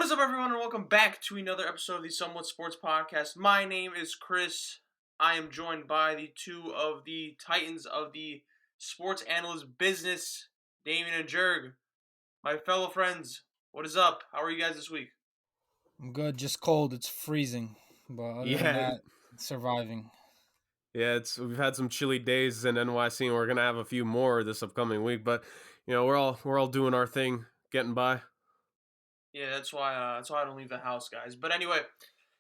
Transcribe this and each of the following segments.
What is up, everyone, and welcome back to another episode of the Somewhat Sports Podcast. My name is Chris. I am joined by the two of the titans of the sports analyst business, Damien and Jurg. My fellow friends, what is up? How are you guys this week? I'm good, just cold. It's freezing. But other than Yeah, that, surviving. we've had some chilly days in NYC, and we're gonna have a few more this upcoming week. But we're all doing our thing, getting by. Yeah, that's why I don't leave the house, guys. But anyway,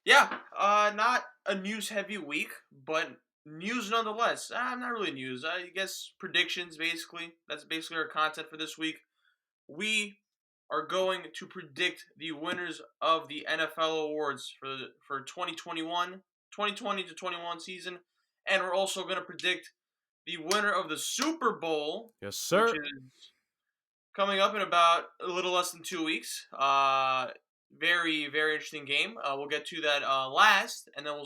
not a news-heavy week, but news nonetheless. Not really news. I guess predictions, basically. That's basically our content for this week. We are going to predict the winners of the NFL awards for 2020 to 21 season, and we're also going to predict the winner of the Super Bowl, Yes, which sir. is coming up in about a little less than 2 weeks. Very, very interesting game. We'll get to that last, and then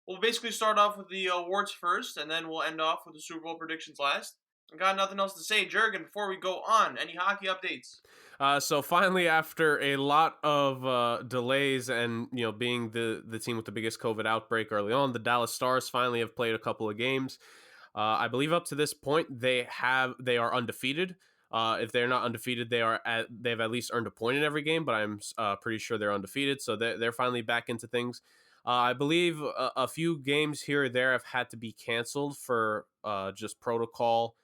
We'll basically start off with the awards first, and then we'll end off with the Super Bowl predictions last. I got nothing else to say, Jurgen. Before we go on, any hockey updates? So finally, after a lot of delays and being the team with the biggest COVID outbreak early on, the Dallas Stars finally have played a couple of games. I believe up to this point they are undefeated. If they're not undefeated, they've at least earned a point in every game. But I'm pretty sure they're undefeated, so they're finally back into things. I believe a few games here or there have had to be canceled for just protocol.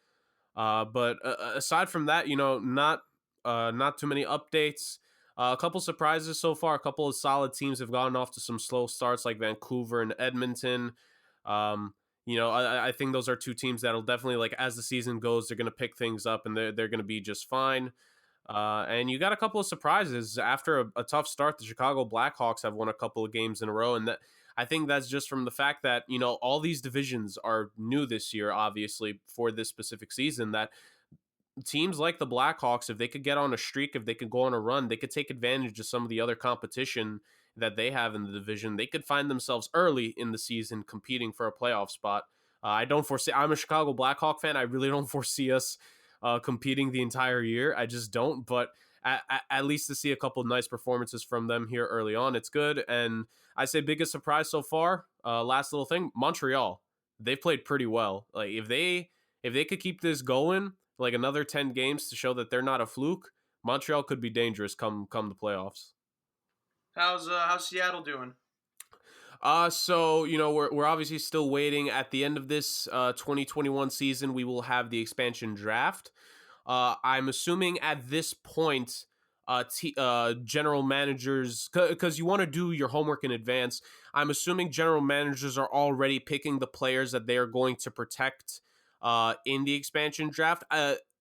But aside from that, not too many updates. A couple surprises so far. A couple of solid teams have gotten off to some slow starts, like Vancouver and Edmonton. Um, I think those are two teams that'll definitely, like, as the season goes, they're going to pick things up and they're going to be just fine. And you got a couple of surprises after a tough start. The Chicago Blackhawks have won a couple of games in a row, and that I think that's just from the fact that all these divisions are new this year, obviously for this specific season. That teams like the Blackhawks, if they could get on a streak, if they could go on a run, they could take advantage of some of the other competition that they have in the division. They could find themselves early in the season competing for a playoff spot. I don't foresee. I'm a Chicago Blackhawk fan. I really don't foresee us competing the entire year. I just don't. But at least to see a couple of nice performances from them here early on, it's good. And I say biggest surprise so far. Last little thing, Montreal. They've played pretty well. Like if they could keep this going, like another 10 games to show that they're not a fluke, Montreal could be dangerous come the playoffs. How's Seattle doing? So we're obviously still waiting. At the end of this 2021 season, we will have the expansion draft. I'm assuming at this point, general managers, because you want to do your homework in advance. I'm assuming general managers are already picking the players that they are going to protect in the expansion draft.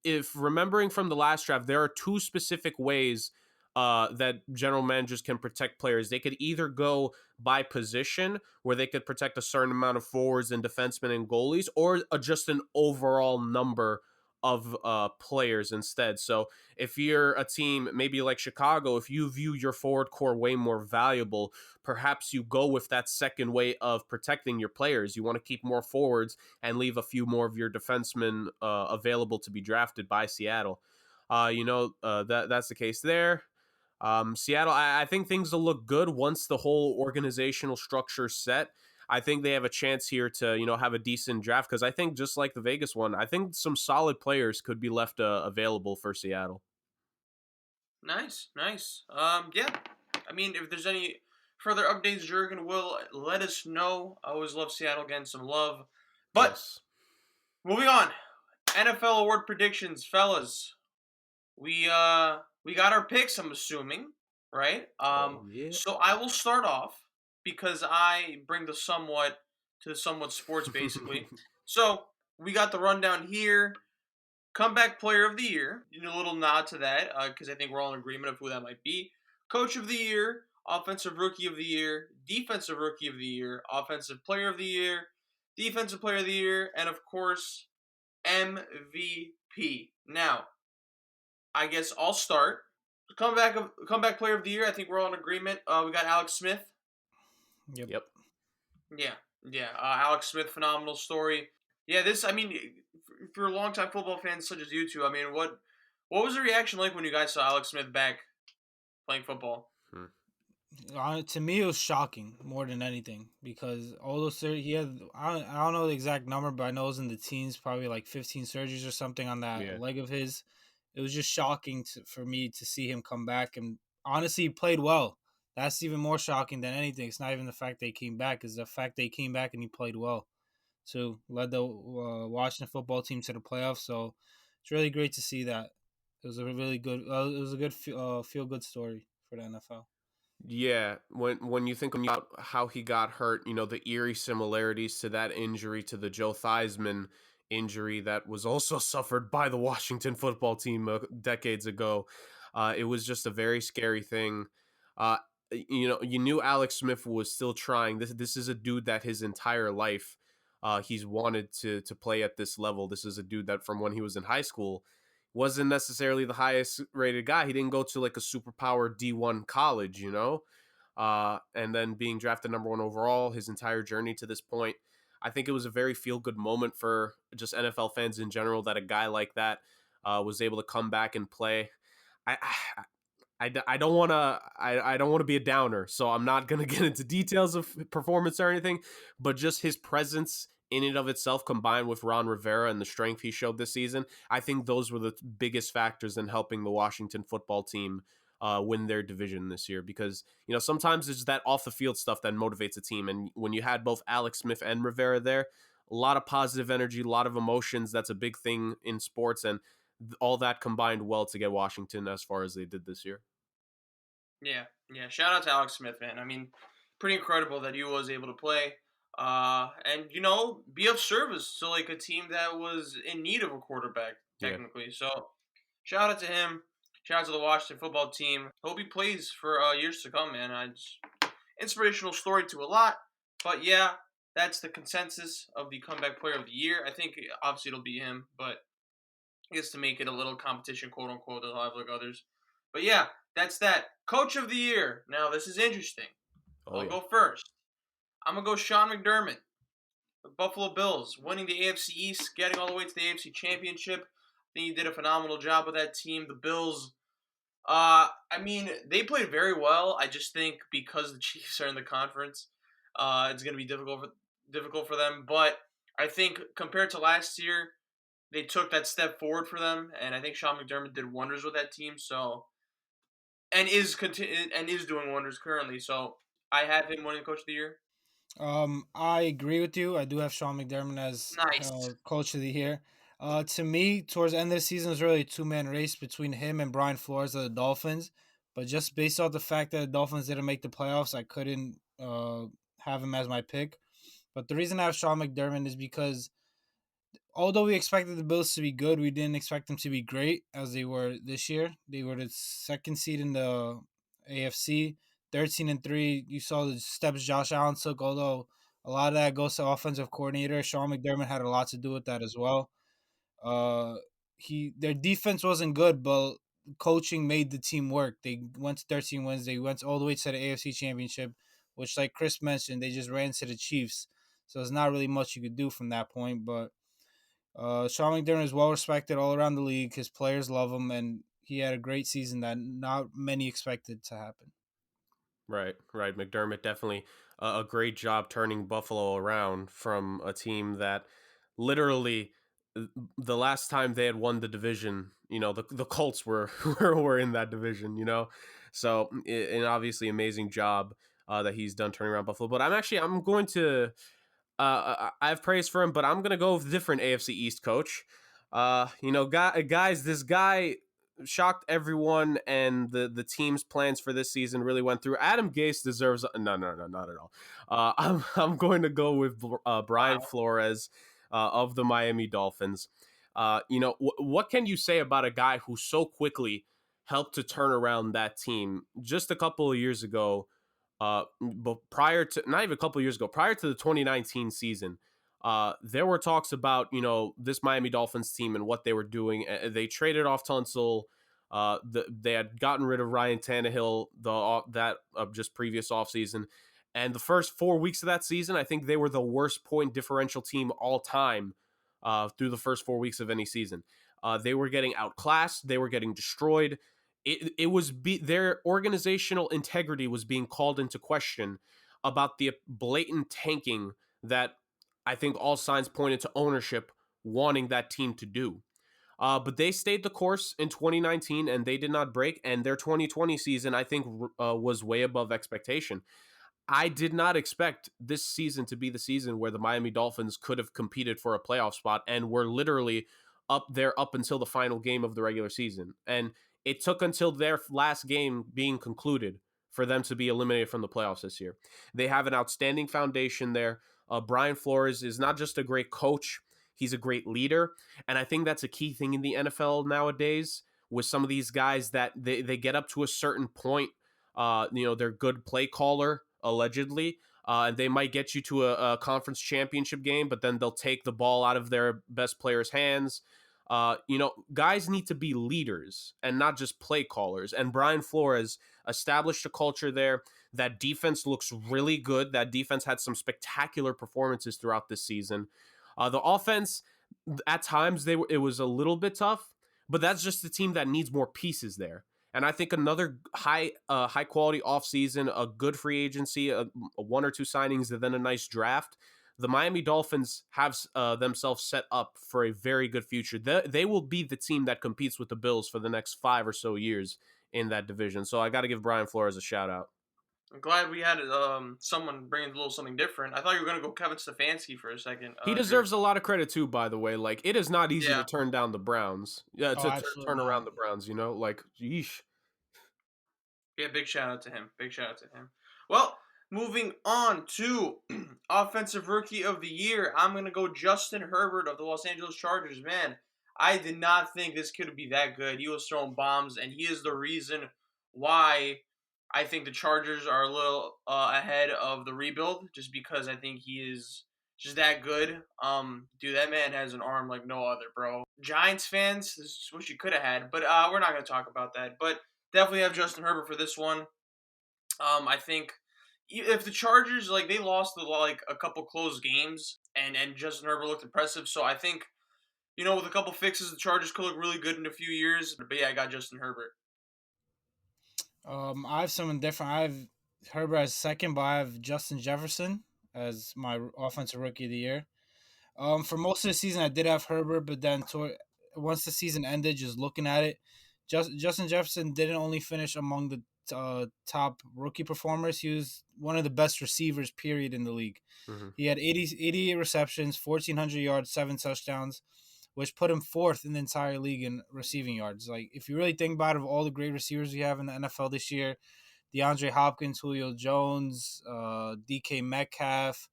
If remembering from the last draft, there are two specific ways that general managers can protect players. They could either go by position, where they could protect a certain amount of forwards and defensemen and goalies, or just an overall number of players instead. So if you're a team maybe like Chicago, if you view your forward core way more valuable, perhaps you go with that second way of protecting your players. You want to keep more forwards and leave a few more of your defensemen available to be drafted by Seattle. That's the case there. Seattle, I think things will look good once the whole organizational structure is set. I think they have a chance here to, have a decent draft, because I think just like the Vegas one, I think some solid players could be left available for Seattle. Nice. Yeah. I mean, if there's any further updates, Jurgen will let us know. I always love Seattle getting some love. But Yes. moving on, NFL award predictions, fellas. We got our picks, I'm assuming, right? Yeah. So I will start off because I bring the somewhat to the somewhat sports, basically. So we got the rundown here. Comeback player of the year. A little nod to that because I think we're all in agreement of who that might be. Coach of the year, offensive rookie of the year, defensive rookie of the year, offensive player of the year, defensive player of the year, and of course MVP. Now, I guess I'll start. Comeback player of the year. I think we're all in agreement. We got Alex Smith. Yep. Yeah. Alex Smith, phenomenal story. Yeah, I mean, for longtime football fans such as you two, I mean, what was the reaction like when you guys saw Alex Smith back playing football? To me, it was shocking more than anything because all those he had. I don't know the exact number, but I know it was in the teens, probably like 15 surgeries or something on that Yeah. leg of his. It was just shocking for me to see him come back, and honestly, he played well. That's even more shocking than anything. It's not even the fact they came back; it's the fact they came back and he played well. So led the Washington football team to the playoffs. So it's really great to see that. It was a really good. It was a good feel good story for the NFL. Yeah, when you think about how he got hurt, the eerie similarities to that injury to the Joe Theismann injury that was also suffered by the Washington football team decades ago. It was just a very scary thing. Uh, you knew Alex Smith was still trying. This is a dude that his entire life he's wanted to play at this level. This is a dude that from when he was in high school wasn't necessarily the highest rated guy. He didn't go to like a superpower D1 college, and then being drafted number one overall, his entire journey to this point. I think it was a very feel good moment for just NFL fans in general that a guy like that was able to come back and play. I, I don't want to I don't want to be a downer, so I'm not going to get into details of performance or anything, but just his presence in and of itself combined with Ron Rivera and the strength he showed this season, I think those were the biggest factors in helping the Washington football team win their division this year, because sometimes it's that off the field stuff that motivates a team, and when you had both Alex Smith and Rivera there, a lot of positive energy, a lot of emotions. That's a big thing in sports, and all that combined well to get Washington as far as they did this year. Yeah, yeah. Shout out to Alex Smith, man. I mean, pretty incredible that he was able to play, and be of service to like a team that was in need of a quarterback, Yeah. technically. So, shout out to him. Shout out to the Washington football team. Hope he plays for years to come, man. Inspirational story to a lot, but yeah, that's the consensus of the comeback player of the year. I think obviously it'll be him, but I guess to make it a little competition, quote unquote, they'll have like others. But yeah, that's that. Coach of the year. Now this is interesting. Oh I'll yeah. go first. I'm gonna go Sean McDermott. The Buffalo Bills winning the AFC East, getting all the way to the AFC Championship. I think he did a phenomenal job with that team. The Bills. I mean, they played very well. I just think because the Chiefs are in the conference, it's gonna be difficult for them. But I think compared to last year, they took that step forward for them, and I think Sean McDermott did wonders with that team. So, and is doing wonders currently. So, I have him winning Coach of the Year. I agree with you. I do have Sean McDermott as Nice. coach of the year. To me, towards the end of the season, it was really a two-man race between him and Brian Flores of the Dolphins. But just based off the fact that the Dolphins didn't make the playoffs, I couldn't have him as my pick. But the reason I have Sean McDermott is because although we expected the Bills to be good, we didn't expect them to be great as they were this year. They were the second seed in the AFC, 13-3. You saw the steps Josh Allen took, although a lot of that goes to offensive coordinator. Sean McDermott had a lot to do with that as well. Uh, their defense wasn't good, but coaching made the team work. They went to 13 wins. They went all the way to the AFC Championship, which, like Chris mentioned, they just ran to the Chiefs. So there's not really much you could do from that point, but Sean McDermott is well respected all around the league. His players love him, and he had a great season that not many expected to happen. Right, right. McDermott definitely a great job turning Buffalo around from a team that literally the last time they had won the division, the Colts were were in that division, So, and obviously amazing job that he's done turning around Buffalo. But I'm going to I have praise for him, but I'm gonna go with a different AFC East coach. Guys, this guy shocked everyone, and the team's plans for this season really went through. Adam Gase deserves no, not at all. I'm going to go with Brian Wow. Flores of the Miami Dolphins. What can you say about a guy who so quickly helped to turn around that team just a couple of years ago? But prior to not even a couple of years ago, prior to the 2019 season, there were talks about this Miami Dolphins team and what they were doing. They traded off Tunsil. They had gotten rid of Ryan Tannehill just previous offseason. And the first 4 weeks of that season, I think they were the worst point differential team all time through the first 4 weeks of any season. They were getting outclassed. They were getting destroyed. their organizational integrity was being called into question about the blatant tanking that I think all signs pointed to ownership wanting that team to do. But they stayed the course in 2019 and they did not break. And their 2020 season, I think, was way above expectation. I did not expect this season to be the season where the Miami Dolphins could have competed for a playoff spot and were literally up there up until the final game of the regular season. And it took until their last game being concluded for them to be eliminated from the playoffs this year. They have an outstanding foundation there. Brian Flores is not just a great coach, he's a great leader. And I think that's a key thing in the NFL nowadays with some of these guys that they get up to a certain point. They're good play caller, allegedly. And they might get you to a conference championship game, but then they'll take the ball out of their best players' hands. Guys need to be leaders and not just play callers. And Brian Flores established a culture there. That defense looks really good. That defense had some spectacular performances throughout this season. The offense, at times, it was a little bit tough, but that's just a team that needs more pieces there. And I think another high quality offseason, a good free agency, a one or two signings, and then a nice draft. The Miami Dolphins have themselves set up for a very good future. They will be the team that competes with the Bills for the next 5 or so years in that division. So I got to give Brian Flores a shout out. I'm glad we had someone bringing a little something different. I thought you were gonna go Kevin Stefanski for a second. He deserves a lot of credit too, by the way. Like, it is not easy Yeah. to turn down the Browns. Yeah, Oh, to absolutely turn not. around the Browns. Like, yeesh. Yeah, big shout out to him. Well, moving on to Offensive Rookie of the Year, I'm going to go Justin Herbert of the Los Angeles Chargers. Man, I did not think this kid would be that good. He was throwing bombs, and he is the reason why I think the Chargers are a little ahead of the rebuild, just because I think he is just that good. Dude, that man has an arm like no other, bro. Giants fans, this is what you could have had, but we're not going to talk about that. But definitely have Justin Herbert for this one. I think if the Chargers, they lost a couple close games, and Justin Herbert looked impressive, so I think, with a couple fixes, the Chargers could look really good in a few years. But yeah, I got Justin Herbert. I have someone different. I have Herbert as second, but I have Justin Jefferson as my offensive rookie of the year. For most of the season, I did have Herbert, but then once the season ended, just looking at it, Justin Jefferson didn't only finish among the top rookie performers. He was one of the best receivers, period, in the league. Mm-hmm. He had 88 receptions, 1,400 yards, 7 touchdowns, which put him fourth in the entire league in receiving yards. Like, if you really think about it, of all the great receivers we have in the NFL this year, DeAndre Hopkins, Julio Jones, DK Metcalf,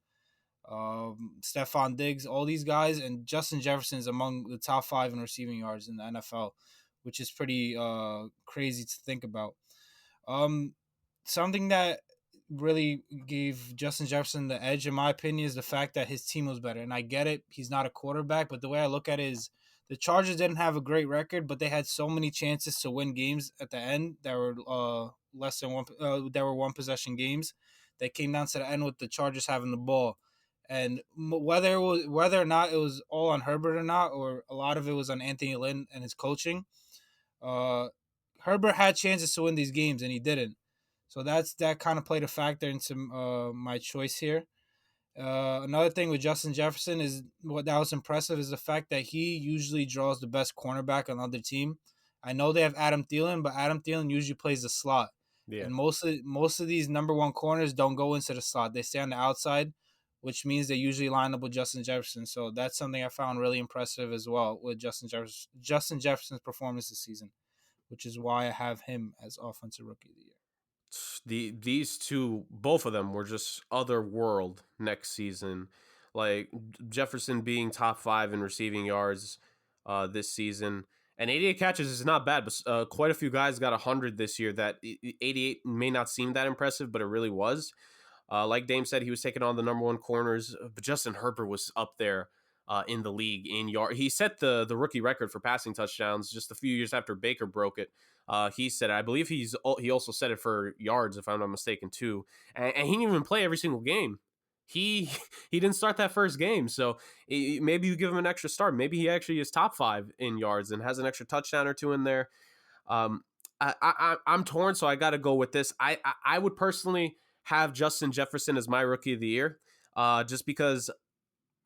Stephon Diggs, all these guys, and Justin Jefferson is among the top 5 in receiving yards in the NFL, which is pretty crazy to think about. Something that really gave Justin Jefferson the edge, in my opinion, is the fact that his team was better. And I get it, he's not a quarterback, but the way I look at it is the Chargers didn't have a great record, but they had so many chances to win games at the end that were less than one. That were one possession games. That came down to the end with the Chargers having the ball. And whether or not it was all on Herbert or not, or a lot of it was on Anthony Lynn and his coaching, Herbert had chances to win these games and he didn't. So that kind of played a factor into my choice here. Another thing with Justin Jefferson is what that was impressive is the fact that he usually draws the best cornerback on the other team. I know they have Adam Thielen, but Adam Thielen usually plays the slot. Yeah. And most of these number one corners don't go into the slot. They stay on the outside, which means they usually line up with Justin Jefferson. So that's something I found really impressive as well with Justin Jefferson's performance this season, which is why I have him as Offensive Rookie of the Year. These two, both of them, were just otherworld next season. Like, Jefferson being top 5 in receiving yards this season, and 88 catches is not bad, but quite a few guys got 100 this year. That 88 may not seem that impressive, but it really was. Like Dame said, he was taking on the number one corners, but Justin Herbert was up there in the league in yard. He set the rookie record for passing touchdowns just a few years after Baker broke it. He said it. I believe he also said it for yards, if I'm not mistaken, too. And he didn't even play every single game. He didn't start that first game, so maybe you give him an extra start. Maybe he actually is top 5 in yards and has an extra touchdown or two in there. I'm torn, so I got to go with this. I would personally have Justin Jefferson as my rookie of the year, just because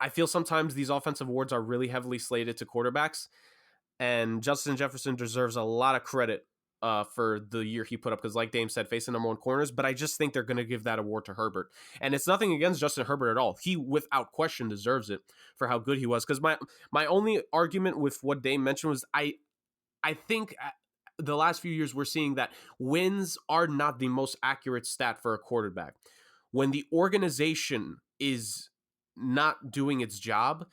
I feel sometimes these offensive awards are really heavily slated to quarterbacks, and Justin Jefferson deserves a lot of credit for the year he put up because, like Dame said, facing number one corners. But I just think they're going to give that award to Herbert, and it's nothing against Justin Herbert at all. He, without question, deserves it for how good he was. Because my only argument with what Dame mentioned was I think the last few years we're seeing that wins are not the most accurate stat for a quarterback. When the organization is not doing its job,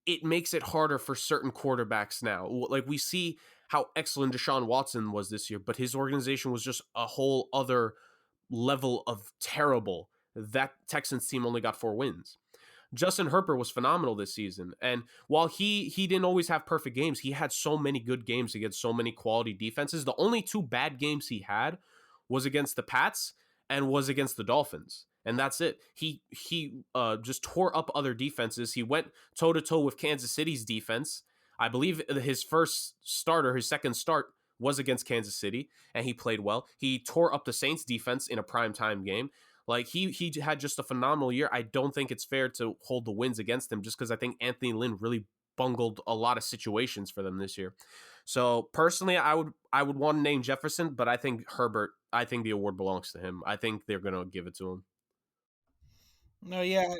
it makes it harder for certain quarterbacks now. Like we see how excellent Deshaun Watson was this year, but his organization was just a whole other level of terrible. That Texans team only got 4 wins. Justin Herbert was phenomenal this season. And while he didn't always have perfect games, he had so many good games against so many quality defenses. The only 2 bad games he had was against the Pats and was against the Dolphins. And that's it. He just tore up other defenses. He went toe-to-toe with Kansas City's defense. I believe his second start was against Kansas City, and he played well. He tore up the Saints defense in a primetime game. Like he had just a phenomenal year. I don't think it's fair to hold the wins against him just because I think Anthony Lynn really bungled a lot of situations for them this year. So personally, I would want to name Jefferson, but I think Herbert, I think the award belongs to him. I think they're gonna give it to him. No, yeah,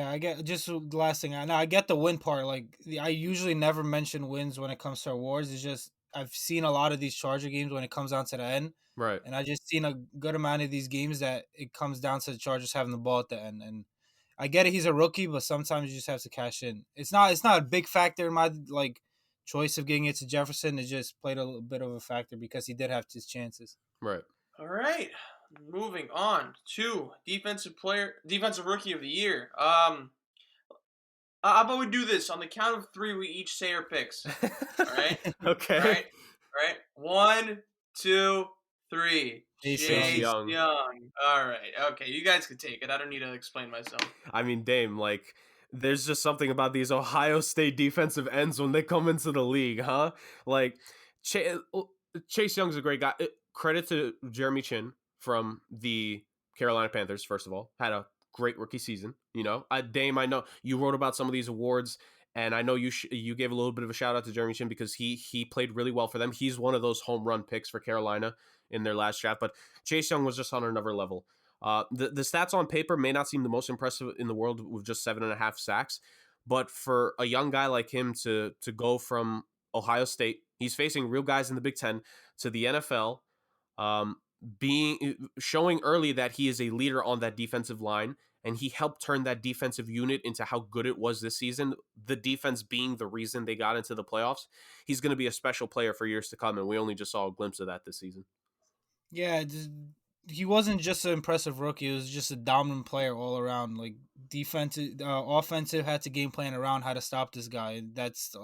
I get just the last thing. I get the win part. Like I usually never mention wins when it comes to awards. It's just I've seen a lot of these Charger games when it comes down to the end, Right. and I just seen a good amount of these games that it comes down to the Chargers having the ball at the end. And I get it, he's a rookie, but sometimes you just have to cash in. It's not a big factor in my choice of getting it to Jefferson. It just played a little bit of a factor because he did have his chances. Right. All right. Moving on to defensive rookie of the year. How about we do this on the count of 3? We each say our picks. All right. Okay. All right. 1, 2, 3. Chase Young. All right. Okay. You guys can take it. I don't need to explain myself. I mean, Dame, like, there's just something about these Ohio State defensive ends when they come into the league, huh? Like, Chase Young's a great guy. Credit to Jeremy Chin from the Carolina Panthers, first of all. Had a great rookie season. You know, Dame, I know you wrote about some of these awards, and I know you gave a little bit of a shout out to Jeremy Chin because he played really well for them. He's one of those home run picks for Carolina in their last draft, but Chase Young was just on another level. The stats on paper may not seem the most impressive in the world with just 7.5 sacks, but for a young guy like him to go from Ohio State, he's facing real guys in the Big Ten, to the NFL, showing early that he is a leader on that defensive line, and he helped turn that defensive unit into how good it was this season, the defense being the reason they got into the playoffs. He's going to be a special player for years to come, and we only just saw a glimpse of that this season. Yeah, he wasn't just an impressive rookie. He was just a dominant player all around. Like defensive, offensive, had to game plan around how to stop this guy. That's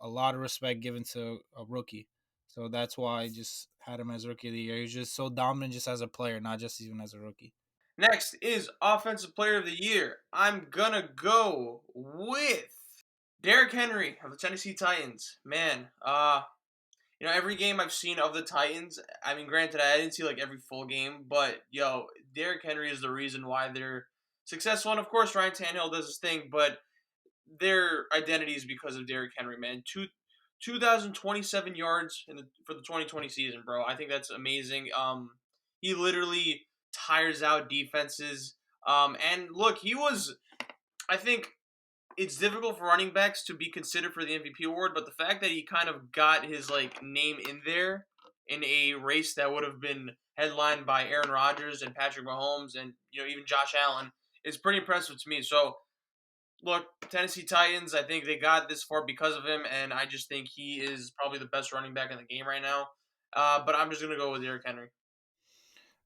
a lot of respect given to a rookie. So that's why I just had him as rookie of the year. He's just so dominant just as a player, not just even as a rookie. Next is Offensive Player of the Year. I'm going to go with Derrick Henry of the Tennessee Titans. Man, every game I've seen of the Titans, I mean, granted, I didn't see, every full game, but, Derrick Henry is the reason why they're successful. And, of course, Ryan Tannehill does his thing, but their identity is because of Derrick Henry, man. 2,027 yards for the 2020 season, bro. I think that's amazing. He literally tires out defenses. And look, I think it's difficult for running backs to be considered for the MVP award, but the fact that he kind of got his name in there in a race that would have been headlined by Aaron Rodgers and Patrick Mahomes and even Josh Allen is pretty impressive to me. So look, Tennessee Titans, I think they got this far because of him, and I just think he is probably the best running back in the game right now. But I'm just gonna go with Derrick Henry.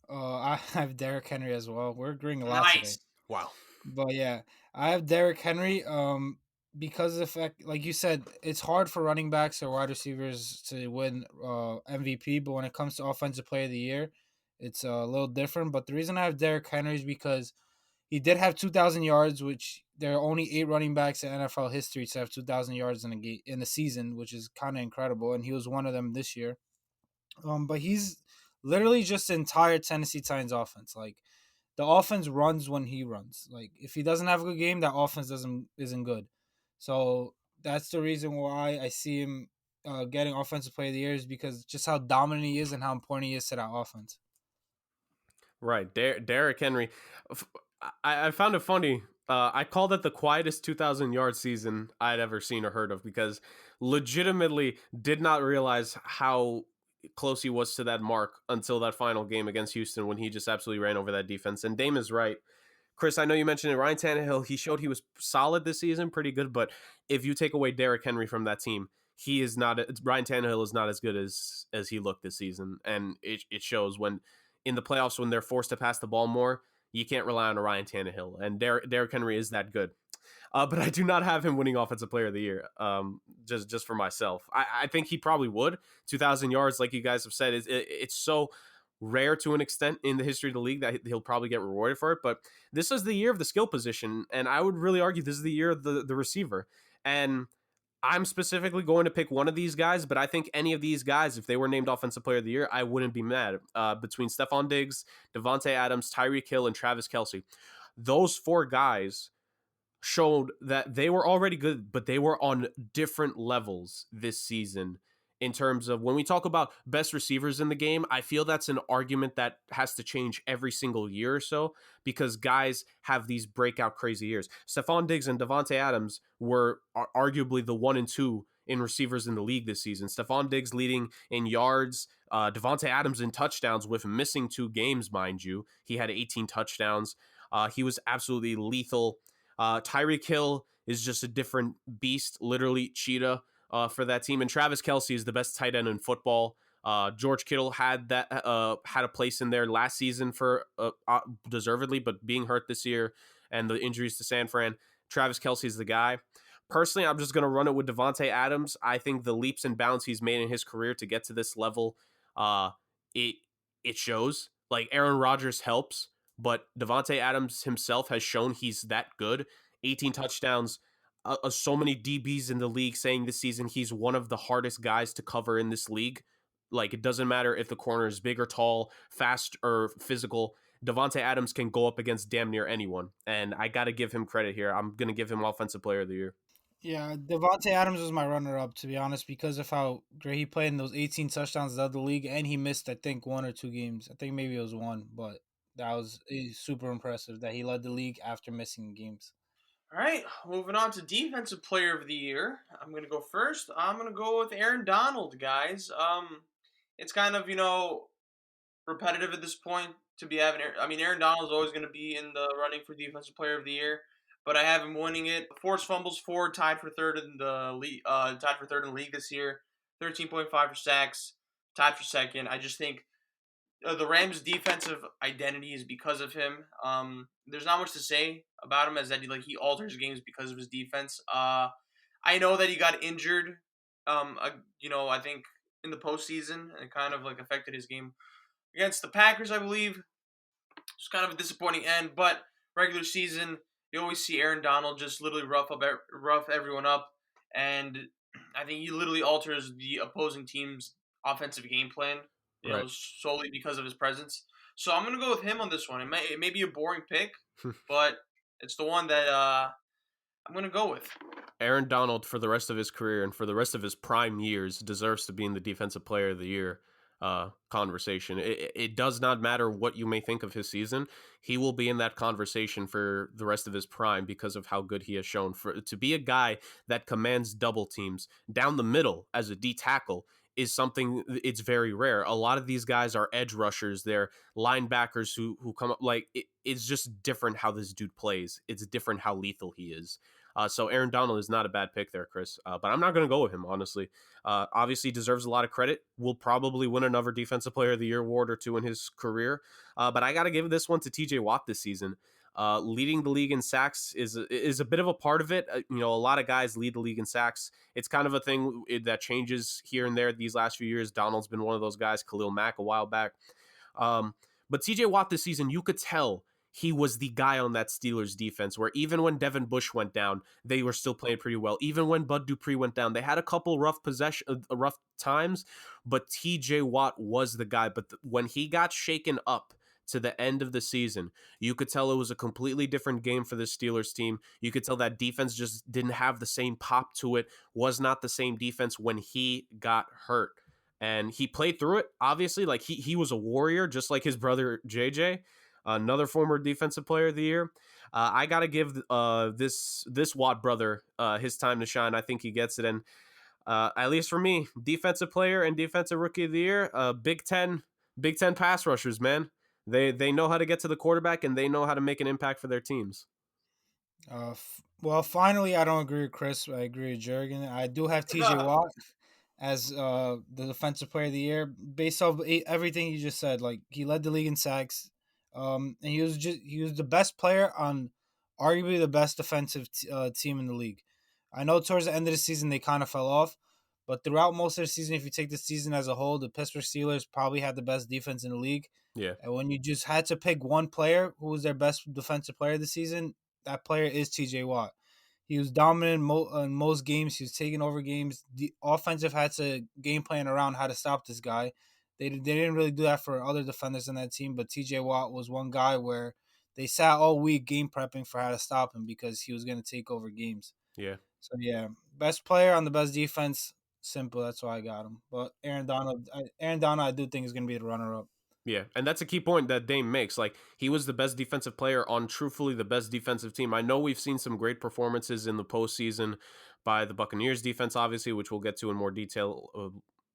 I have Derrick Henry as well. We're agreeing a lot today. Wow. But yeah, I have Derrick Henry. Because of the fact, like you said, it's hard for running backs or wide receivers to win MVP. But when it comes to Offensive Player of the Year, it's a little different. But the reason I have Derrick Henry is because he did have 2,000 yards, which there are only 8 running backs in NFL history to have 2,000 yards in a season, which is kind of incredible. And he was one of them this year. But he's literally just the entire Tennessee Titans offense. Like the offense runs when he runs. Like if he doesn't have a good game, that offense isn't good. So that's the reason why I see him getting offensive player of the year is because just how dominant he is and how important he is to that offense. Right, Derrick Henry. I found it funny. I called it the quietest 2,000-yard season I'd ever seen or heard of because legitimately did not realize how close he was to that mark until that final game against Houston when he just absolutely ran over that defense. And Dame is right. Chris, I know you mentioned it. Ryan Tannehill, he showed he was solid this season, pretty good. But if you take away Derrick Henry from that team, he is not. Ryan Tannehill is not as good as he looked this season, and it shows when in the playoffs when they're forced to pass the ball more. You can't rely on a Ryan Tannehill, and Derrick Henry is that good. But I do not have him winning Offensive Player of the Year. Just for myself, I think he probably would. 2,000 yards, like you guys have said, it's so rare to an extent in the history of the league that he'll probably get rewarded for it. But this is the year of the skill position, and I would really argue this is the year of the receiver. And I'm specifically going to pick one of these guys, but I think any of these guys, if they were named Offensive Player of the Year, I wouldn't be mad. Between Stephon Diggs, Devontae Adams, Tyreek Hill, and Travis Kelce, those four guys showed that they were already good, but they were on different levels this season. In terms of when we talk about best receivers in the game, I feel that's an argument that has to change every single year or so because guys have these breakout crazy years. Stephon Diggs and Devontae Adams were arguably the 1 and 2 in receivers in the league this season. Stephon Diggs leading in yards, Devontae Adams in touchdowns with missing 2 games, mind you. He had 18 touchdowns. He was absolutely lethal. Tyreek Hill is just a different beast, literally cheetah for that team. And Travis Kelce is the best tight end in football. George Kittle had a place in there last season for deservedly, but being hurt this year and the injuries to San Fran, Travis Kelce is the guy. Personally, I'm just going to run it with Devontae Adams. I think the leaps and bounds he's made in his career to get to this level, it shows. Like Aaron Rodgers helps, but Devontae Adams himself has shown he's that good. 18 touchdowns. So many DBs in the league saying this season he's one of the hardest guys to cover in this league. Like, it doesn't matter if the corner is big or tall, fast or physical. Devontae Adams can go up against damn near anyone. And I got to give him credit here. I'm going to give him Offensive Player of the Year. Yeah, Devontae Adams was my runner-up, to be honest, because of how great he played in those 18 touchdowns of the league, and he missed, I think, 1 or 2 games. I think maybe it was 1, but that was super impressive that he led the league after missing games. All right, moving on to Defensive Player of the Year. I'm going to go first. I'm going to go with Aaron Donald, guys. It's kind of, repetitive at this point to be having. I mean, Aaron Donald's always going to be in the running for Defensive Player of the Year, but I have him winning it. Forced fumbles, 4, tied for third in the league. Tied for third in the league this year. 13.5 for sacks, tied for second. I just think the Rams' defensive identity is because of him. There's not much to say about him as that he alters games because of his defense. I know that he got injured. I think in the postseason, and it kind of affected his game against the Packers, I believe. It's kind of a disappointing end, but regular season, you always see Aaron Donald just literally rough everyone up, and I think he literally alters the opposing team's offensive game plan, Right. solely because of his presence. So I'm gonna go with him on this one. It may be a boring pick, but it's the one that I'm gonna go with. Aaron Donald, for the rest of his career and for the rest of his prime years, deserves to be in the Defensive Player of the Year conversation. It does not matter what you may think of his season. He will be in that conversation for the rest of his prime because of how good he has shown. To be a guy that commands double teams down the middle as a D tackle is something, it's very rare. A lot of these guys are edge rushers. They're linebackers who come up. It's just different how this dude plays. It's different how lethal he is. So Aaron Donald is not a bad pick there, Chris. But I'm not going to go with him, honestly. Obviously deserves a lot of credit. Will probably win another Defensive Player of the Year award or 2 in his career. But I got to give this one to TJ Watt this season. Leading the league in sacks is a bit of a part of it. A lot of guys lead the league in sacks. It's kind of a thing that changes here and there these last few years. Donald's been one of those guys. Khalil Mack a while back. But TJ Watt this season, you could tell he was the guy on that Steelers defense where even when Devin Bush went down, they were still playing pretty well. Even when Bud Dupree went down, they had a couple rough times, but TJ Watt was the guy. But when he got shaken up to the end of the season, you could tell it was a completely different game for the Steelers team. You could tell that defense just didn't have the same pop to it, was not the same defense when he got hurt. And he played through it, obviously. Like he was a warrior, just like his brother JJ, another former defensive player of the year. I gotta give this Watt brother his time to shine. I think he gets it, and at least for me, defensive player and defensive rookie of the year, Big Ten pass rushers, man. They know how to get to the quarterback and they know how to make an impact for their teams. Well, finally, I don't agree with Chris. I agree with Jurgen. I do have TJ Watt as the defensive player of the year based off everything you just said. Like, he led the league in sacks, and he was the best player on arguably the best defensive team in the league. I know towards the end of the season they kind of fell off, but throughout most of the season, if you take the season as a whole, the Pittsburgh Steelers probably had the best defense in the league. Yeah. And when you just had to pick one player who was their best defensive player this season, that player is TJ Watt. He was dominant in most games. He was taking over games. The offensive had to game plan around how to stop this guy. They didn't really do that for other defenders in that team, but TJ Watt was one guy where they sat all week game prepping for how to stop him because he was going to take over games. Yeah. So, yeah, best player on the best defense, simple. That's why I got him. But Aaron Donald, I do think is going to be the runner-up. Yeah, and that's a key point that Dame makes. Like, he was the best defensive player on truthfully the best defensive team. I know we've seen some great performances in the postseason by the Buccaneers defense, obviously, which we'll get to in more detail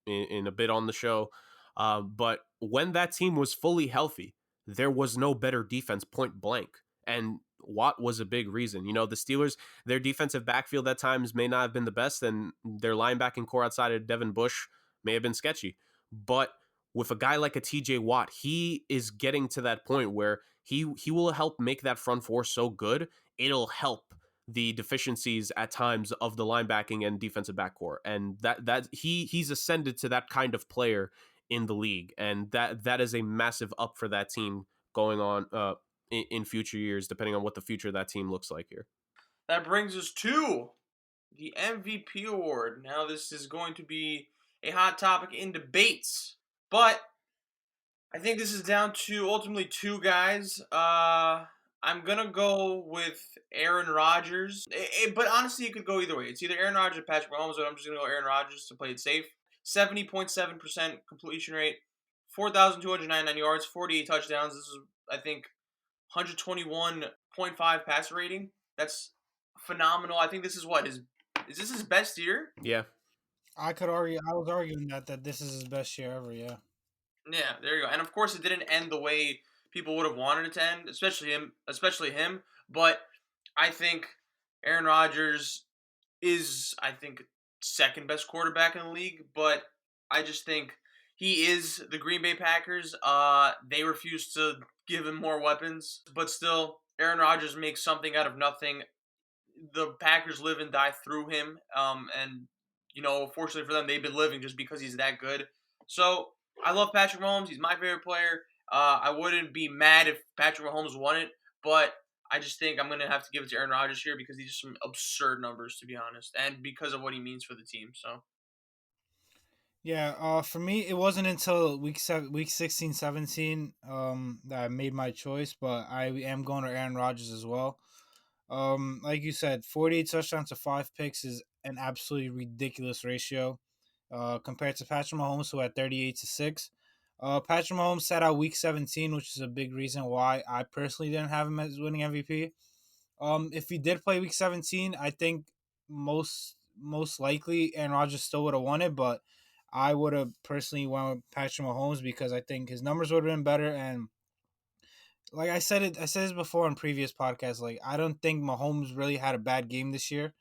in a bit on the show. But when that team was fully healthy, there was no better defense, point blank. And Watt was a big reason. You know, the Steelers, their defensive backfield at times may not have been the best, and their linebacking core outside of Devin Bush may have been sketchy. But with a guy like a TJ Watt, he is getting to that point where he will help make that front four so good, it'll help the deficiencies at times of the linebacking and defensive backcourt. And that he's ascended to that kind of player in the league. And that is a massive up for that team going on in future years, depending on what the future of that team looks like here. That brings us to the MVP award. Now, this is going to be a hot topic in debates, but I think this is down to ultimately two guys. I'm going to go with Aaron Rodgers. But honestly, it could go either way. It's either Aaron Rodgers or Patrick Mahomes, but I'm just going to go Aaron Rodgers to play it safe. 70.7% completion rate, 4,299 yards, 48 touchdowns. This is, I think, 121.5 passer rating. That's phenomenal. I think this is is this his best year? Yeah. I was arguing that this is his best year ever, yeah. Yeah, there you go. And of course it didn't end the way people would have wanted it to end, especially him. But I think Aaron Rodgers is, second best quarterback in the league, but I just think he is the Green Bay Packers. They refuse to give him more weapons, but still, Aaron Rodgers makes something out of nothing. The Packers live and die through him, and fortunately for them, they've been living just because he's that good. So I love Patrick Mahomes. He's my favorite player. I wouldn't be mad if Patrick Mahomes won it, but I just think I'm going to have to give it to Aaron Rodgers here because he's just some absurd numbers, to be honest, and because of what he means for the team. So. Yeah, for me, it wasn't until week 16, 17 that I made my choice, but I am going to Aaron Rodgers as well. Like you said, 48 touchdowns to 5 picks is an absolutely ridiculous ratio compared to Patrick Mahomes, who had 38 to 6. Patrick Mahomes sat out week 17, which is a big reason why I personally didn't have him as winning MVP. If he did play week 17, I think most likely Aaron Rodgers still would have won it, but I would have personally went with Patrick Mahomes because I think his numbers would have been better. And like I said this before in previous podcasts, like I don't think Mahomes really had a bad game this year.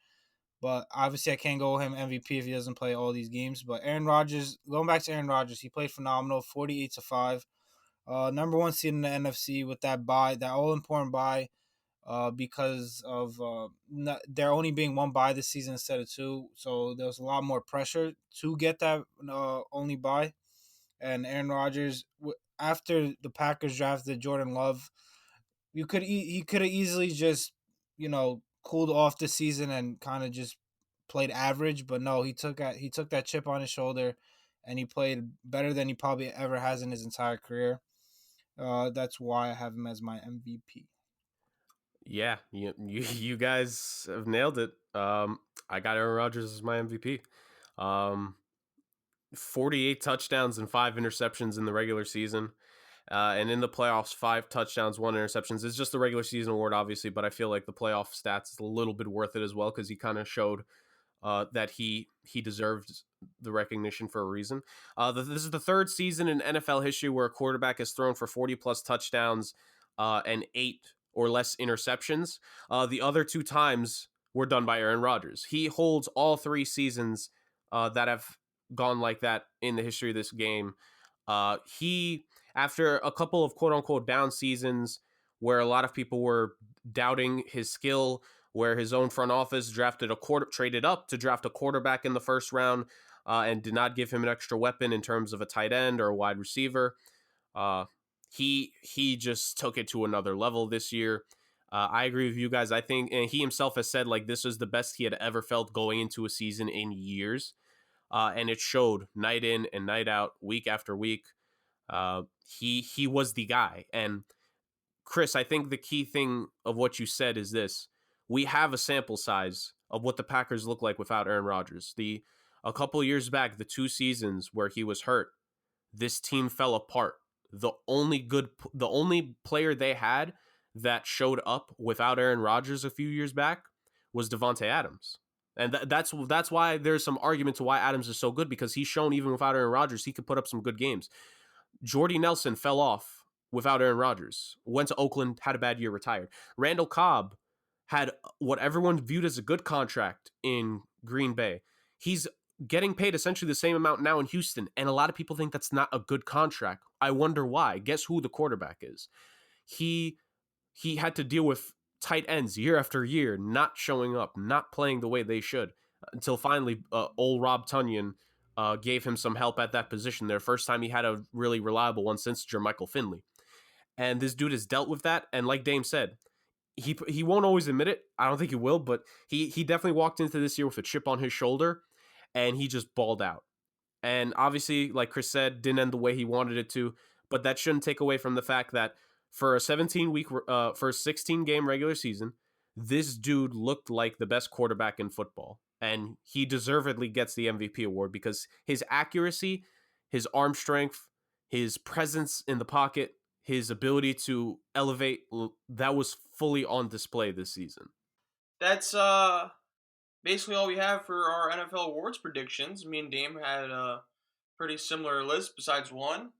But obviously I can't go with him MVP if he doesn't play all these games. But Aaron Rodgers, going back to Aaron Rodgers, he played phenomenal, 48 to 5. Number one seed in the NFC with that bye, that all important bye. Because of there only being one bye this season instead of two. So there was a lot more pressure to get that only bye. And Aaron Rodgers, after the Packers drafted Jordan Love, he could have easily just, cooled off the season and kind of just played average, but no, he took that chip on his shoulder, and he played better than he probably ever has in his entire career. That's why I have him as my MVP. Yeah, you guys have nailed it. I got Aaron Rodgers as my MVP. Um, 48 touchdowns and 5 interceptions in the regular season. And in the playoffs, 5 touchdowns, 1 interceptions. It's just the regular season award, obviously, but I feel like the playoff stats is a little bit worth it as well because he kind of showed that he deserved the recognition for a reason. This is the third season in NFL history where a quarterback has thrown for 40 plus touchdowns and 8 or less interceptions. The other 2 times were done by Aaron Rodgers. He holds all 3 seasons that have gone like that in the history of this game. He, after a couple of quote unquote down seasons where a lot of people were doubting his skill, where his own front office traded up to draft a quarterback in the first round and did not give him an extra weapon in terms of a tight end or a wide receiver. He just took it to another level this year. I agree with you guys. I think, and he himself has said, like, this was the best he had ever felt going into a season in years. And it showed night in and night out, week after week. He was the guy. And Chris, I think the key thing of what you said is this. We have a sample size of what the Packers look like without Aaron Rodgers. A couple of years back, the 2 seasons where he was hurt, this team fell apart. The only player they had that showed up without Aaron Rodgers a few years back was Devontae Adams. And that's why there's some argument to why Adams is so good, because he's shown even without Aaron Rodgers, he could put up some good games. Jordy Nelson fell off without Aaron Rodgers, went to Oakland, had a bad year, retired. Randall Cobb had what everyone viewed as a good contract in Green Bay. He's getting paid essentially the same amount now in Houston, and a lot of people think that's not a good contract. I wonder why. Guess who the quarterback is? He had to deal with tight ends year after year not showing up, not playing the way they should, until finally old Rob Tunyon gave him some help at that position. Their first time he had a really reliable one since Jermichael Finley. And this dude has dealt with that, and like Dame said, he won't always admit it. I don't think he will, but he definitely walked into this year with a chip on his shoulder, and he just balled out. And obviously, like Chris said, didn't end the way he wanted it to, but that shouldn't take away from the fact that for a 16 game regular season, this dude looked like the best quarterback in football, and he deservedly gets the MVP award because his accuracy, his arm strength, his presence in the pocket, his ability to elevate, that was fully on display this season. That's basically all we have for our NFL awards predictions. Me and Dame had a pretty similar list besides one.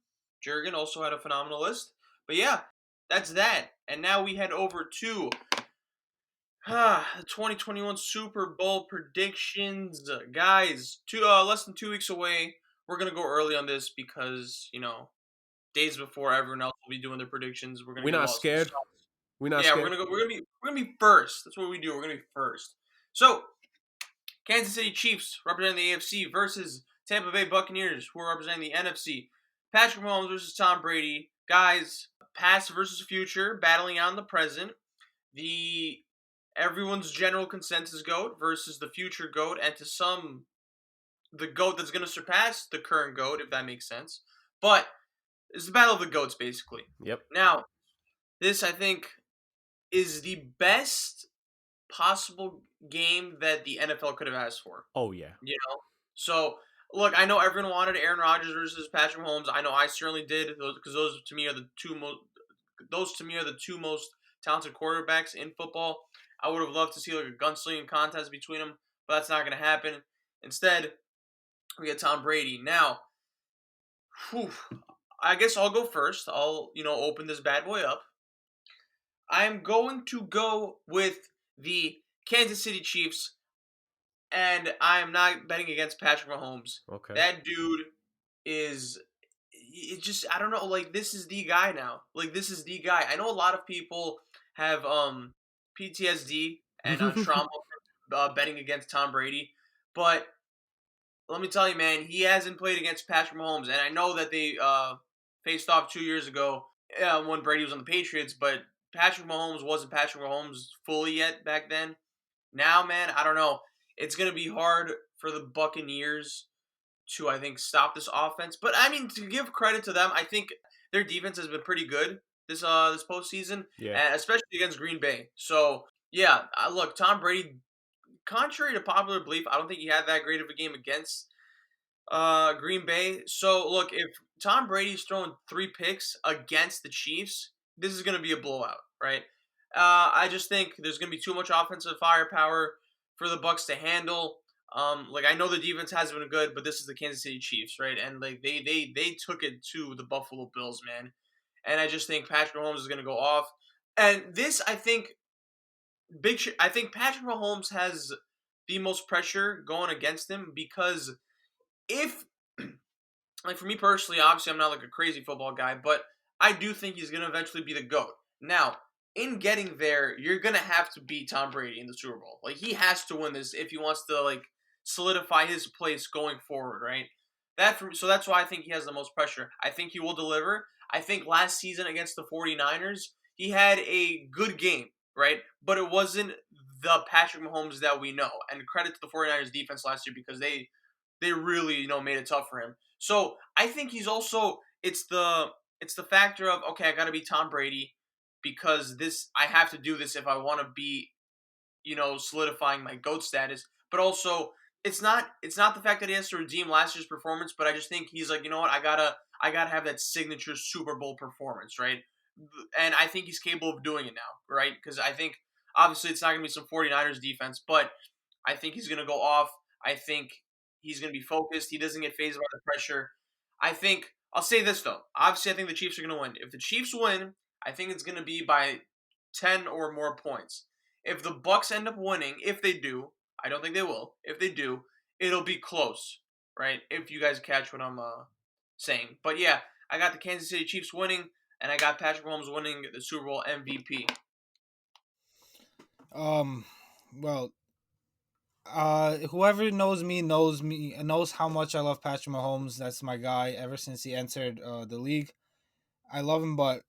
Jurgen also had a phenomenal list. But yeah, that's that. And now we head over to the 2021 Super Bowl predictions. Guys, less than 2 weeks away. We're going to go early on this because, days before everyone else will be doing their predictions. We're not scared. We're not scared. We're gonna be first. That's what we do. We're gonna be first. So, Kansas City Chiefs representing the AFC versus Tampa Bay Buccaneers, who are representing the NFC. Patrick Mahomes versus Tom Brady. Guys, past versus future, battling out in the present. Everyone's general consensus GOAT versus the future GOAT, and to some, the GOAT that's going to surpass the current GOAT, if that makes sense. But it's the battle of the GOATs, basically. Yep. Now, this, I think, is the best possible game that the NFL could have asked for. Oh, yeah. So, look, I know everyone wanted Aaron Rodgers versus Patrick Mahomes. I know I certainly did, because those to me are the two most talented quarterbacks in football. I would have loved to see like a gunslinging contest between them, but that's not going to happen. Instead, we get Tom Brady. Now, I guess I'll go first. I'll, open this bad boy up. I'm going to go with the Kansas City Chiefs, and I'm not betting against Patrick Mahomes. Okay. That dude I don't know, like, this is the guy now. Like, this is the guy. I know a lot of people have PTSD and trauma from betting against Tom Brady, but let me tell you, man, he hasn't played against Patrick Mahomes, and I know that they faced off 2 years ago when Brady was on the Patriots, but Patrick Mahomes wasn't Patrick Mahomes fully yet back then. Now, man, I don't know. It's going to be hard for the Buccaneers to, I think, stop this offense. But, I mean, to give credit to them, I think their defense has been pretty good this postseason, Yeah. and especially against Green Bay. So, yeah, look, Tom Brady, contrary to popular belief, I don't think he had that great of a game against Green Bay. So, look, if Tom Brady's throwing 3 picks against the Chiefs, this is going to be a blowout, right? I just think there's going to be too much offensive firepower for the Bucs to handle. Like, I know the defense hasn't been good, but this is the Kansas City Chiefs, right? And like they took it to the Buffalo Bills, man. And I just think Patrick Mahomes is going to go off. And this, I think, I think Patrick Mahomes has the most pressure going against him because if like for me personally, obviously I'm not like a crazy football guy, but I do think he's gonna eventually be the GOAT. Now, in getting there, you're gonna have to beat Tom Brady in the Super Bowl. Like he has to win this if he wants to like solidify his place going forward, right? So that's why I think he has the most pressure. I think he will deliver. I think last season against the 49ers, he had a good game, right? But it wasn't the Patrick Mahomes that we know. And credit to the 49ers defense last year because they really, made it tough for him. So I think he's also it's the factor of okay, I got to be Tom Brady because I have to do this if I want to be solidifying my GOAT status. But also it's not the fact that he has to redeem last year's performance, but I just think he's like, you know what, I gotta have that signature Super Bowl performance, right? And I think he's capable of doing it now, right? Because I think obviously it's not gonna be some 49ers defense, but I think he's gonna go off. I think he's going to be focused. He doesn't get phased by the pressure. I think I'll say this though. Obviously, I think the Chiefs are going to win. If the Chiefs win, I think it's going to be by 10 or more points. If the Bucs end up winning, if they do, I don't think they will. If they do, it'll be close, right? If you guys catch what I'm saying. But yeah, I got the Kansas City Chiefs winning, and I got Patrick Mahomes winning the Super Bowl MVP. Well, whoever knows me knows how much I love Patrick Mahomes. That's my guy ever since he entered the league. I love him, but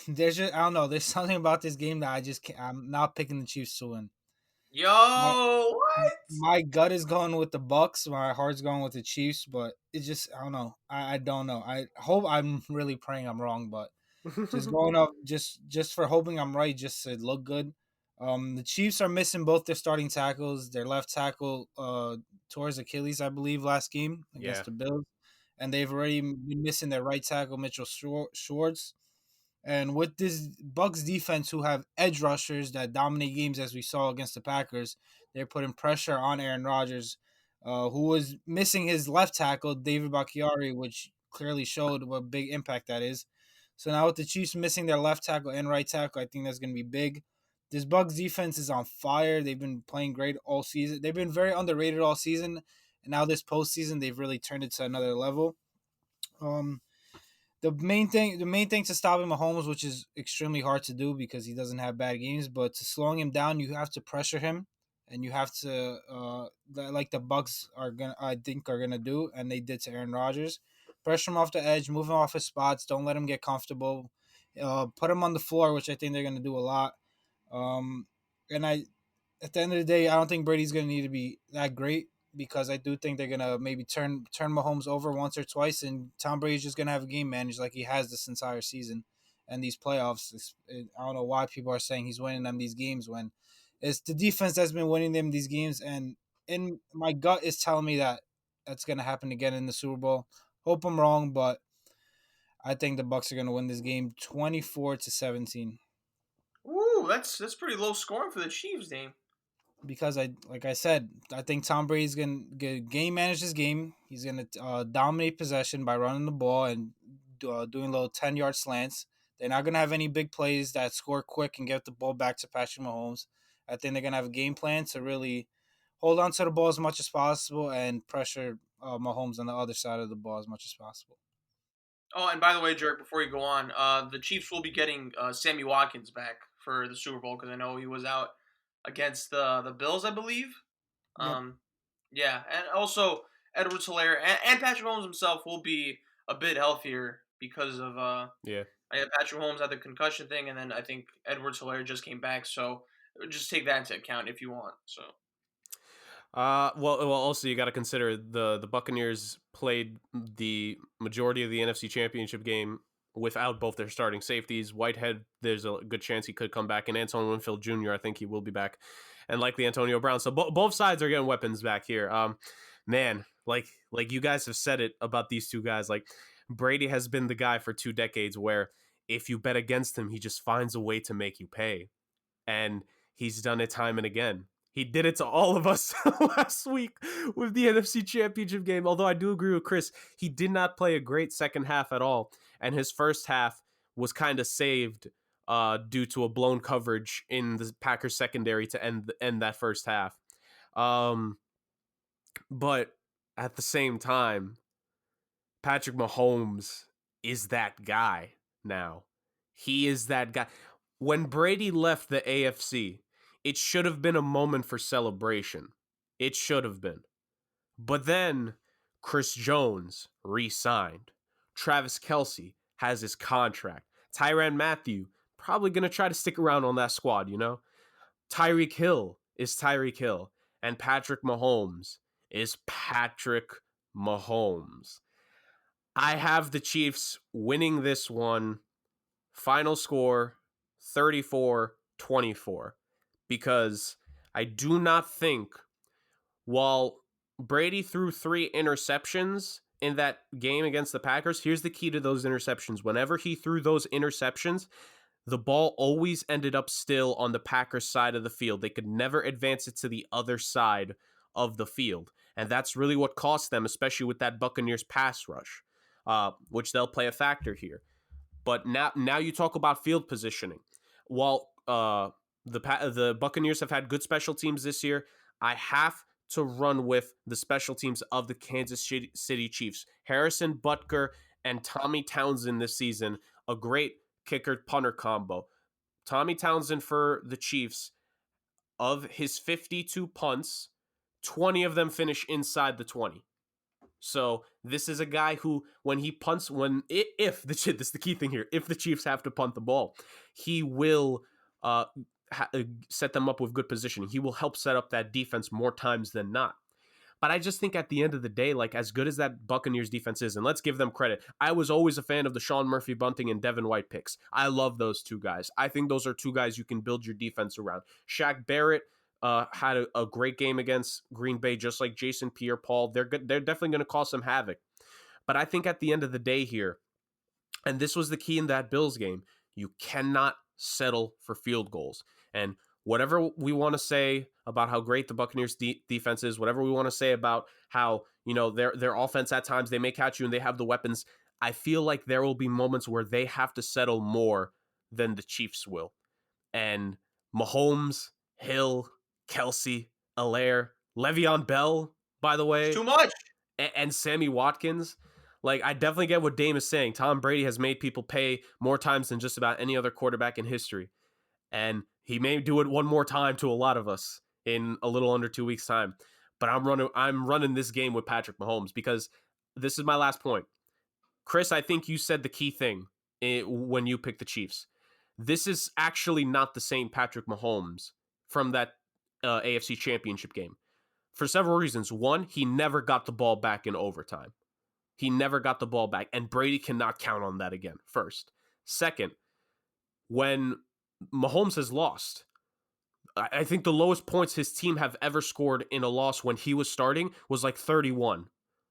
there's just I don't know. There's something about this game that I just can't. I'm not picking the Chiefs to win. My Yo, what? my gut is going with the Bucks. My heart's going with the Chiefs, but it's just I don't know. I don't know. I hope I'm really praying I'm wrong, but just going up just for hoping I'm right, just to look good. The Chiefs are missing both their starting tackles. Their left tackle tore his Achilles, I believe, last game Yeah. against the Bills, and they've already been missing their right tackle Mitchell Schwartz. And with this Bucks defense, who have edge rushers that dominate games, as we saw against the Packers, they're putting pressure on Aaron Rodgers, who was missing his left tackle, David Bakhtiari, which clearly showed what big impact that is. So now with the Chiefs missing their left tackle and right tackle, I think that's going to be big. This Bucks defense is on fire. They've been playing great all season. They've been very underrated all season, and now this postseason, they've really turned it to another level. Um, the main thing to stopping Mahomes, which is extremely hard to do because he doesn't have bad games, but to slowing him down, you have to pressure him, and you have to like the Bucks are gonna do, and they did to Aaron Rodgers, pressure him off the edge, move him off his spots, don't let him get comfortable, put him on the floor, which I think they're gonna do a lot. And at the end of the day, I don't think Brady's going to need to be that great because I do think they're going to maybe turn Mahomes over once or twice, and Tom Brady's just going to have a game managed like he has this entire season and these playoffs. I don't know why people are saying he's winning them these games when it's the defense that's been winning them these games, and in my gut is telling me that that's going to happen again in the Super Bowl. Hope I'm wrong, but I think the Bucks are going to win this game 24-17. Ooh, that's pretty low scoring for the Chiefs, Dame. Because like I said, I think Tom Brady's gonna game manage this game. He's gonna dominate possession by running the ball and doing little 10-yard slants. They're not gonna have any big plays that score quick and get the ball back to Patrick Mahomes. I think they're gonna have a game plan to really hold on to the ball as much as possible and pressure Mahomes on the other side of the ball as much as possible. Oh, and by the way, Jurg, before you go on, the Chiefs will be getting Sammy Watkins back for the Super Bowl because I know he was out against the Bills, I believe. Yep. Yeah, and also Edwards Hilaire and Patrick Mahomes himself will be a bit healthier because of Yeah. I got Patrick Mahomes had the concussion thing, and then I think Edwards-Helaire just came back. So just take that into account if you want. So. Also you got to consider the Buccaneers played the majority of the NFC Championship game without both their starting safeties. Whitehead, there's a good chance he could come back, and Antoine Winfield Jr., I think he will be back, and likely Antonio Brown. So both sides are getting weapons back here. Man, like you guys have said it about these two guys. Like Brady has been the guy for 2 decades where if you bet against him, he just finds a way to make you pay, and he's done it time and again. He did it to all of us last week with the NFC Championship game. Although I do agree with Chris, he did not play a great second half at all. And his first half was kind of saved due to a blown coverage in the Packers secondary to end that first half. But at the same time, Patrick Mahomes is that guy now. He is that guy. When Brady left the AFC, it should have been a moment for celebration. It should have been. But then Chris Jones re-signed. Travis Kelce has his contract. Tyrann Mathieu probably going to try to stick around on that squad, you know? Tyreek Hill is Tyreek Hill. And Patrick Mahomes is Patrick Mahomes. I have the Chiefs winning this one. Final score 34-24. Because I do not think, while Brady threw 3 interceptions in that game against the Packers, here's the key to those interceptions. Whenever he threw those interceptions, the ball always ended up still on the Packers side of the field. They could never advance it to the other side of the field. And that's really what cost them, especially with that Buccaneers pass rush, which they'll play a factor here. But now you talk about field positioning. While the Buccaneers have had good special teams this year, I have to run with the special teams of the Kansas City Chiefs. Harrison Butker and Tommy Townsend this season, a great kicker-punter combo. Tommy Townsend for the Chiefs, of his 52 punts, 20 of them finish inside the 20. So this is a guy who, when he punts, this is the key thing here, if the Chiefs have to punt the ball, he will set them up with good positioning. He will help set up that defense more times than not. But I just think at the end of the day, like as good as that Buccaneers defense is, and let's give them credit, I was always a fan of the Sean Murphy Bunting and Devin White picks. I love those two guys. I think those are two guys you can build your defense around. Shaq Barrett had a great game against Green Bay, just like Jason Pierre-Paul. They're definitely going to cause some havoc. But I think at the end of the day here, and this was the key in that Bills game, you cannot settle for field goals. And whatever we want to say about how great the Buccaneers defense is, whatever we want to say about how, you know, their offense at times, they may catch you and they have the weapons, I feel like there will be moments where they have to settle more than the Chiefs will. And Mahomes, Hill, Kelce, Helaire, Le'Veon Bell, by the way. It's too much. And Sammy Watkins. Like, I definitely get what Dame is saying. Tom Brady has made people pay more times than just about any other quarterback in history. And he may do it one more time to a lot of us in a little under 2 weeks' time. But I'm running this game with Patrick Mahomes because this is my last point. Chris, I think you said the key thing when you picked the Chiefs. This is actually not the same Patrick Mahomes from that AFC Championship game for several reasons. One, he never got the ball back in overtime. He never got the ball back, and Brady cannot count on that again, first. Second, when Mahomes has lost, I think the lowest points his team have ever scored in a loss when he was starting was like 31.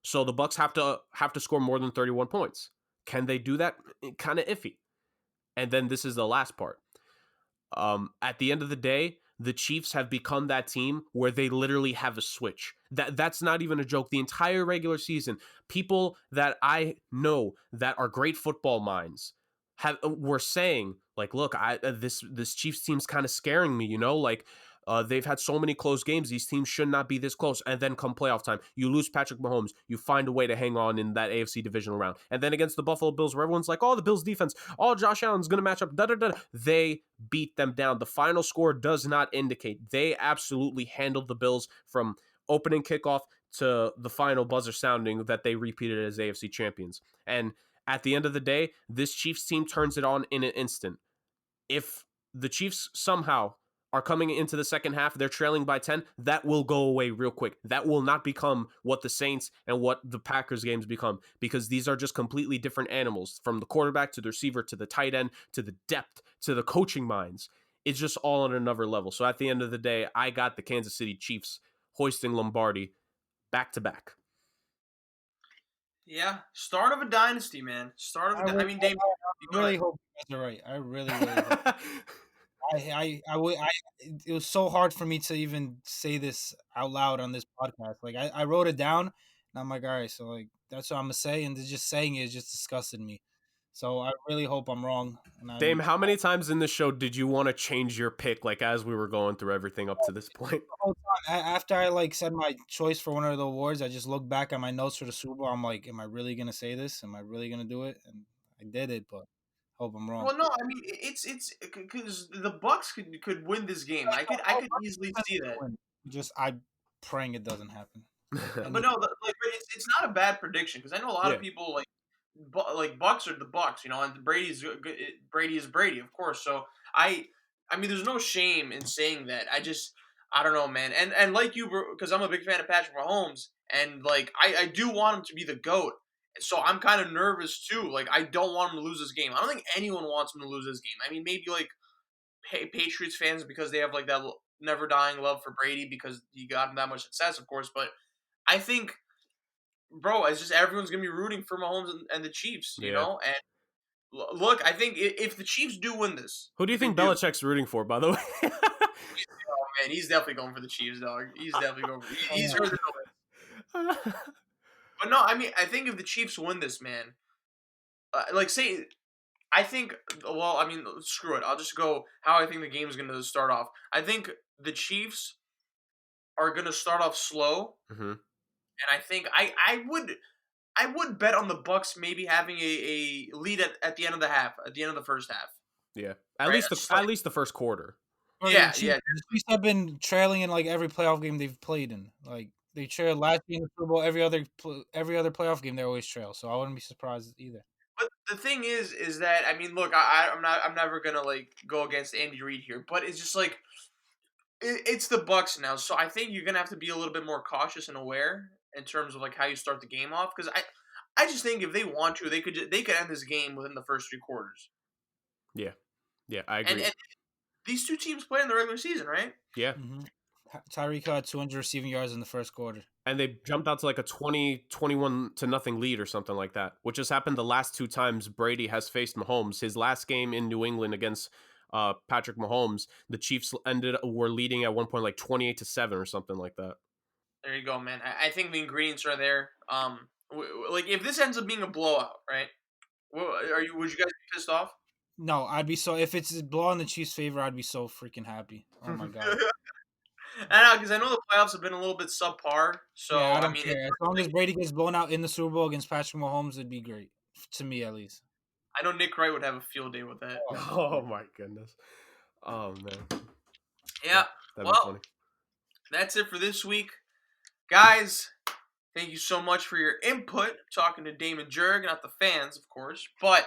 So the Bucs have to score more than 31 points. Can they do that? Kind of iffy. And then this is the last part. At the end of the day, the Chiefs have become that team where they literally have a switch. That's not even a joke. The entire regular season, people that I know that are great football minds were saying, like, look, this Chiefs team's kind of scaring me, you know, like they've had so many close games. These teams should not be this close. And then come playoff time, you lose Patrick Mahomes. You find a way to hang on in that AFC divisional round. And then against the Buffalo Bills, where everyone's like, oh, the Bills defense, oh, Josh Allen's going to match up, they beat them down. The final score does not indicate. They absolutely handled the Bills from opening kickoff to the final buzzer sounding that they repeated as AFC champions. And At the end of the day, this Chiefs team turns it on in an instant. If the Chiefs somehow are coming into the second half, they're trailing by 10, that will go away real quick. That will not become what the Saints and what the Packers games become, because these are just completely different animals, from the quarterback to the receiver to the tight end to the depth to the coaching minds. It's just all on another level. So at the end of the day, I got the Kansas City Chiefs hoisting Lombardi back to back. Yeah, start of a dynasty, man. Start of a I mean, Dame, I really hope you guys are right. I really hope. It was so hard for me to even say this out loud on this podcast. Like I wrote it down, and I'm like, all right, so like that's what I'm gonna say, and just saying it just disgusted me. So I really hope I'm wrong. And Dame, how many times in the show did you want to change your pick, like as we were going through everything up to this point? the whole time, after I like said my choice for one of the awards, I just looked back at my notes for the Super Bowl. I'm like, am I really gonna say this? Am I really gonna do it? And I did it, but hope I'm wrong. well, no, I mean it's because the Bucks could win this game. I could easily see that. Just I'm praying it doesn't happen. But no, like but it's not a bad prediction because I know a lot Yeah. of people like Bucks are the Bucks, and Brady's good. Brady is Brady, of course. So I mean, there's no shame in saying that. I don't know, man. And like you, because I'm a big fan of Patrick Mahomes, and like I do want him to be the GOAT. So I'm kind of nervous too. Like I don't want him to lose this game. I don't think anyone wants him to lose this game. I mean, maybe like Patriots fans because they have like that never dying love for Brady because he got him that much success, of course. But I think, bro, it's just everyone's gonna be rooting for Mahomes and the Chiefs, Yeah. And look, I think if the Chiefs do win this, Who do you if they think do, Belichick's rooting for, by the way? oh man, he's definitely going for the Chiefs, dog. He's definitely going for. He's heard the noise. But no, I mean, I think if the Chiefs win this, man, like say, I think. Well, I mean, screw it. I'll just go how I think the game is going to start off. I think the Chiefs are going to start off slow, Mhm. and I think I would bet on the Bucs maybe having a lead at the end of the half, at the end of the first half. Yeah. At Right? least the first quarter. Yeah, The yeah. Chiefs have been trailing in like every playoff game they've played in. Like they trailed last year in the Super Bowl. Every other playoff game they always trail. So I wouldn't be surprised either. But the thing is that I mean, look, I'm never gonna like go against Andy Reid here, but it's just like it's the Bucs now, so I think you're gonna have to be a little bit more cautious and aware in terms of like how you start the game off. Because I just think if they want to, they could end this game within the first 3 quarters. Yeah. Yeah, I agree. And these two teams play in the regular season, right? Yeah. Mm-hmm. Tyreek had 200 receiving yards in the first quarter. And they jumped out to like a 21 to nothing lead or something like that, which has happened the last 2 times Brady has faced Mahomes. His last game in New England against Patrick Mahomes, the Chiefs were leading at one point like 28-7 or something like that. There you go, man. I think the ingredients are there. Like if this ends up being a blowout, right? Would you guys be pissed off? No, I'd be so if it's blow in the Chiefs' favor, I'd be so freaking happy. Oh my god. I know because I know the playoffs have been a little bit subpar. So Yeah, I I don't mean, care. As long as Brady gets blown out in the Super Bowl against Patrick Mahomes, it'd be great. To me, at least. I know Nick Wright would have a field day with that. Oh my goodness. Oh man. Yeah. That'd be funny. That's it for this week, guys. Thank you so much for your input. Talking to Damon Jurg, not the fans, of course, but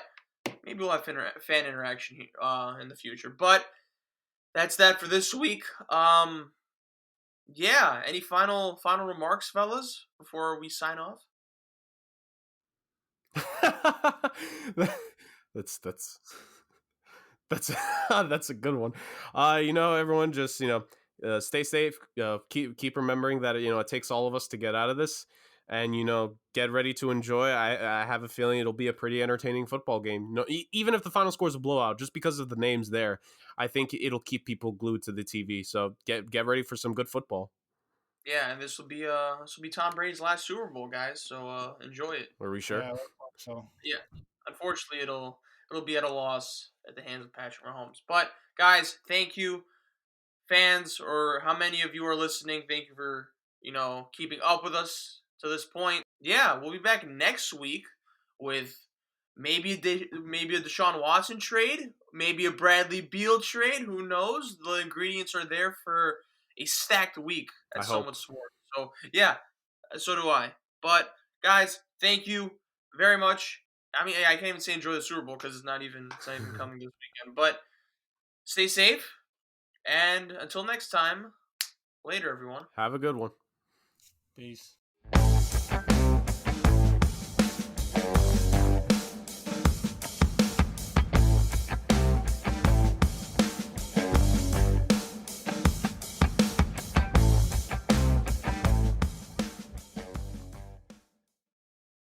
maybe we'll have fan interaction here, in the future. But that's that for this week. Yeah. Any final remarks, fellas, before we sign off? that's that's a good one. Everyone just stay safe. Keep remembering that it takes all of us to get out of this, and get ready to enjoy. I have a feeling it'll be a pretty entertaining football game. No, even if the final score is a blowout, just because of the names there, I think it'll keep people glued to the TV. So get ready for some good football. Yeah, and this will be Tom Brady's last Super Bowl, guys. So enjoy it. Are we sure? Yeah, so Yeah. Unfortunately, it'll be at a loss at the hands of Patrick Mahomes. But guys, thank you, fans, or how many of you are listening. Thank you for keeping up with us to this point. Yeah, we'll be back next week with maybe a Deshaun Watson trade, maybe a Bradley Beal trade. Who knows? The ingredients are there for a stacked week at SomeWhatSports. So yeah, so do I. But guys, thank you very much. I mean, I can't even say enjoy the Super Bowl because it's not even coming this weekend. But stay safe, and until next time, later, everyone. Have a good one. Peace.